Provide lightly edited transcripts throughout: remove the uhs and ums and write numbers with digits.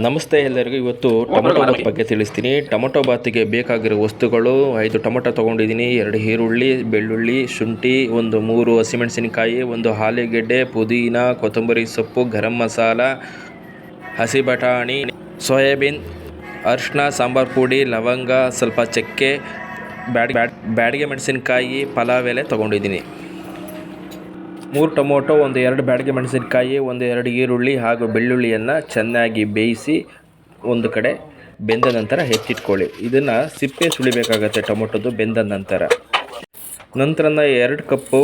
ನಮಸ್ತೆ ಎಲ್ಲರಿಗೂ. ಇವತ್ತು ಟೊಮೊಟೊ ಬಾತ್ ಬಗ್ಗೆ ತಿಳಿಸ್ತೀನಿ. ಟೊಮೊಟೊ ಬಾತಿಗೆ ಬೇಕಾಗಿರೋ ವಸ್ತುಗಳು: 5 ಟೊಮೊಟೊ ತೊಗೊಂಡಿದ್ದೀನಿ, 2 ಈರುಳ್ಳಿ, ಬೆಳ್ಳುಳ್ಳಿ, ಶುಂಠಿ, 3 ಹಸಿಮೆಣಸಿನಕಾಯಿ, 1 ಆಲೂಗೆಡ್ಡೆ, ಪುದೀನ, ಕೊತ್ತಂಬರಿ ಸೊಪ್ಪು, ಗರಂ ಮಸಾಲ, ಹಸಿ ಬಟಾಣಿ, ಸೋಯಾಬೀನ್, ಅರಿಶಿನ, ಸಾಂಬಾರು ಪುಡಿ, ಲವಂಗ, ಸ್ವಲ್ಪ ಚಕ್ಕೆ, ಬ್ಯಾಡಿಗೆ ಮೆಣಸಿನಕಾಯಿ, ಪಲಾವ್ ಎಲೆ ತೊಗೊಂಡಿದ್ದೀನಿ. 3 ಟೊಮೊಟೊ, 2 ಬ್ಯಾಡಿಗೆ ಮೆಣಸಿನಕಾಯಿ, 2 ಈರುಳ್ಳಿ ಹಾಗೂ ಬೆಳ್ಳುಳ್ಳಿಯನ್ನು ಚೆನ್ನಾಗಿ ಬೇಯಿಸಿ ಒಂದು ಕಡೆ ಬೆಂದ ನಂತರ ಎತ್ತಿಟ್ಕೊಳ್ಳಿ. ಇದನ್ನು ಸಿಪ್ಪೆ ಸುಳಿಬೇಕಾಗತ್ತೆ ಟೊಮೊಟೊದು ಬೆಂದ ನಂತರ. 2 ಕಪ್ಪು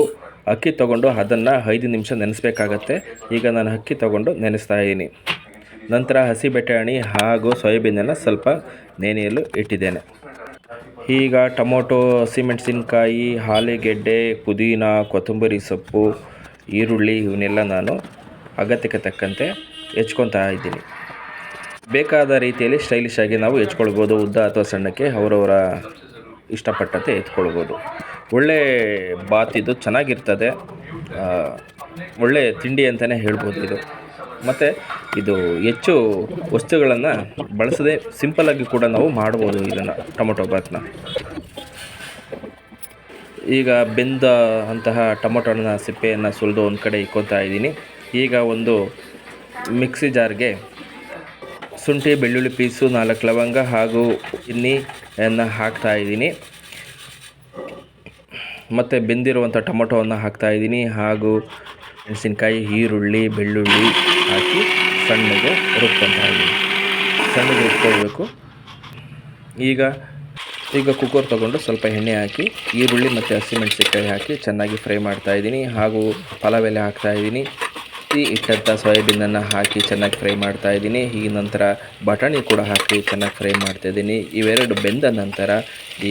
ಅಕ್ಕಿ ತೊಗೊಂಡು ಅದನ್ನು 5 ನಿಮಿಷ ನೆನೆಸಬೇಕಾಗತ್ತೆ. ಈಗ ನಾನು ಅಕ್ಕಿ ತೊಗೊಂಡು ನೆನೆಸ್ತಾ ಇದ್ದೀನಿ. ನಂತರ ಹಸಿ ಬಟಾಣಿ ಹಾಗೂ ಸೋಯಾಬೀನನ್ನು ಸ್ವಲ್ಪ ನೆನೆಯಲು ಇಟ್ಟಿದ್ದೇನೆ. ಈಗ ಟೊಮೊಟೊ, ಹಸಿಮೆಣಸಿನಕಾಯಿ, ಆಲೂಗೆಡ್ಡೆ, ಪುದೀನ, ಕೊತ್ತಂಬರಿ ಸೊಪ್ಪು, ಈರುಳ್ಳಿ ಇವನ್ನೆಲ್ಲ ನಾನು ಅಗತ್ಯಕ್ಕೆ ತಕ್ಕಂತೆ ಹೆಚ್ಕೊತಾ ಇದ್ದೀನಿ. ಬೇಕಾದ ರೀತಿಯಲ್ಲಿ ಸ್ಟೈಲಿಶ್ ಆಗಿ ನಾವು ಹೆಚ್ಕೊಳ್ಬೋದು. ಉದ್ದ ಅಥವಾ ಸಣ್ಣಕ್ಕೆ ಅವರವರ ಇಷ್ಟಪಟ್ಟಂತೆ ಎತ್ಕೊಳ್ಬೋದು. ಒಳ್ಳೆ ಬಾತ್ ಇದು, ಚೆನ್ನಾಗಿರ್ತದೆ. ಒಳ್ಳೆ ತಿಂಡಿ ಅಂತಲೇ ಹೇಳ್ಬೋದು ಇದು. ಮತ್ತು ಇದು ಹೆಚ್ಚು ವಸ್ತುಗಳನ್ನು ಬಳಸದೆ ಸಿಂಪಲ್ಲಾಗಿ ಕೂಡ ನಾವು ಮಾಡ್ಬೋದು ಇದನ್ನು, ಟೊಮೊಟೊ ಬಾತನ್ನ. ಈಗ ಬೆಂದ ಅಂತಹ ಟೊಮೊಟೊನ ಸಿಪ್ಪೆಯನ್ನು ಸುಲಿದು ಒಂದು ಕಡೆ ಇಕ್ಕೊತಾ ಇದ್ದೀನಿ. ಈಗ ಒಂದು ಮಿಕ್ಸಿ ಜಾರ್ಗೆ ಶುಂಠಿ, ಬೆಳ್ಳುಳ್ಳಿ ಪೀಸು, 4 ಲವಂಗ ಹಾಗೂ ಎಣ್ಣೆಯನ್ನು ಹಾಕ್ತಾಯಿದ್ದೀನಿ. ಮತ್ತು ಬೆಂದಿರುವಂಥ ಟೊಮೊಟೊವನ್ನು ಹಾಕ್ತಾಯಿದ್ದೀನಿ ಹಾಗೂ ಮೆಣಸಿನ್ಕಾಯಿ, ಈರುಳ್ಳಿ, ಬೆಳ್ಳುಳ್ಳಿ ಹಾಕಿ ಸಣ್ಣಗೆ ರುಬ್ಕೊತಾ ಇದ್ದೀನಿ. ಸಣ್ಣಗೆ ರುಬ್ಕೊಳ್ಬೇಕು. ಈಗ ಕುಕ್ಕರ್ ತೊಗೊಂಡು ಸ್ವಲ್ಪ ಎಣ್ಣೆ ಹಾಕಿ ಈರುಳ್ಳಿ ಮತ್ತು ಹಸಿಮೆಣಸಿನಕಾಯಿ ಹಾಕಿ ಚೆನ್ನಾಗಿ ಫ್ರೈ ಮಾಡ್ತಾಯಿದ್ದೀನಿ. ಹಾಗೂ ಪಲಾವ್ ಎಲೆ ಹಾಕ್ತಾಯಿದ್ದೀನಿ. ಇಟ್ಟಂಥ ಸೋಯಾಬೀನನ್ನು ಹಾಕಿ ಚೆನ್ನಾಗಿ ಫ್ರೈ ಮಾಡ್ತಾಯಿದ್ದೀನಿ. ಈ ನಂತರ ಬಟಾಣಿ ಕೂಡ ಹಾಕಿ ಚೆನ್ನಾಗಿ ಫ್ರೈ ಮಾಡ್ತಾಯಿದ್ದೀನಿ. ಇವೆರಡು ಬೆಂದ ನಂತರ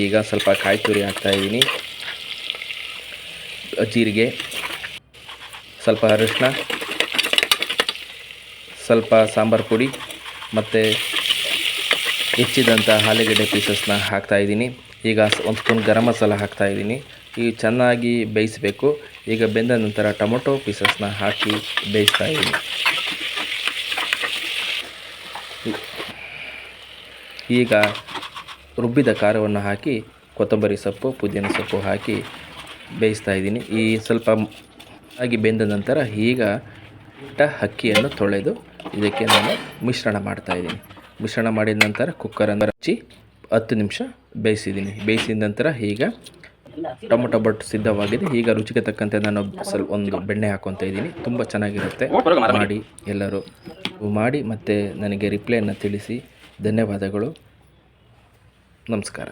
ಈಗ ಸ್ವಲ್ಪ ಕಾಯಿ ತುರಿ ಹಾಕ್ತಾಯಿದ್ದೀನಿ. ಜೀರಿಗೆ, ಸ್ವಲ್ಪ ಅರಿಶಿನ, ಸ್ವಲ್ಪ ಸಾಂಬಾರು ಪುಡಿ ಮತ್ತು ಹೆಚ್ಚಿದಂಥ ಆಲೂಗೆಡ್ಡೆ ಪೀಸಸ್ನ ಹಾಕ್ತಾಯಿದ್ದೀನಿ. ಈಗ 1 ಸ್ಪೂನ್ ಗರಂ ಮಸಾಲ ಹಾಕ್ತಾಯಿದ್ದೀನಿ. ಈ ಚೆನ್ನಾಗಿ ಬೇಯಿಸಬೇಕು. ಈಗ ಬೆಂದ ನಂತರ ಟೊಮೊಟೊ ಪೀಸಸ್ನ ಹಾಕಿ ಬೇಯಿಸ್ತಾ ಇದ್ದೀನಿ. ಈಗ ರುಬ್ಬಿದ ಖಾರವನ್ನು ಹಾಕಿ ಕೊತ್ತಂಬರಿ ಸೊಪ್ಪು, ಪುದೀನ ಸೊಪ್ಪು ಹಾಕಿ ಬೇಯಿಸ್ತಾ ಇದ್ದೀನಿ. ಈ ಸ್ವಲ್ಪ ಆಗಿ ಬೆಂದ ನಂತರ ಈಗ ಅಕ್ಕಿಯನ್ನು ತೊಳೆದು ಇದಕ್ಕೆ ನಾನು ಮಿಶ್ರಣ ಮಾಡ್ತಾಯಿದ್ದೀನಿ. ಮಿಶ್ರಣ ಮಾಡಿದ ನಂತರ ಕುಕ್ಕರನ್ನು ಹಚ್ಚಿ 10 ನಿಮಿಷ ಬೇಯಿಸಿದ್ದೀನಿ. ಬೇಯಿಸಿದ ನಂತರ ಈಗ ಟೊಮೊಟೊ ಬಾತ್ ಸಿದ್ಧವಾಗಿದೆ. ಈಗ ರುಚಿಗೆ ತಕ್ಕಂತೆ ನಾನು ಒಂದು ಬೆಣ್ಣೆ ಹಾಕ್ಕೊತಾ ಇದ್ದೀನಿ. ತುಂಬ ಚೆನ್ನಾಗಿರುತ್ತೆ. ಮಾಡಿ ಎಲ್ಲರೂ ಮಾಡಿ ಮತ್ತು ನನಗೆ ರಿಪ್ಲೈಯನ್ನು ತಿಳಿಸಿ. ಧನ್ಯವಾದಗಳು. ನಮಸ್ಕಾರ.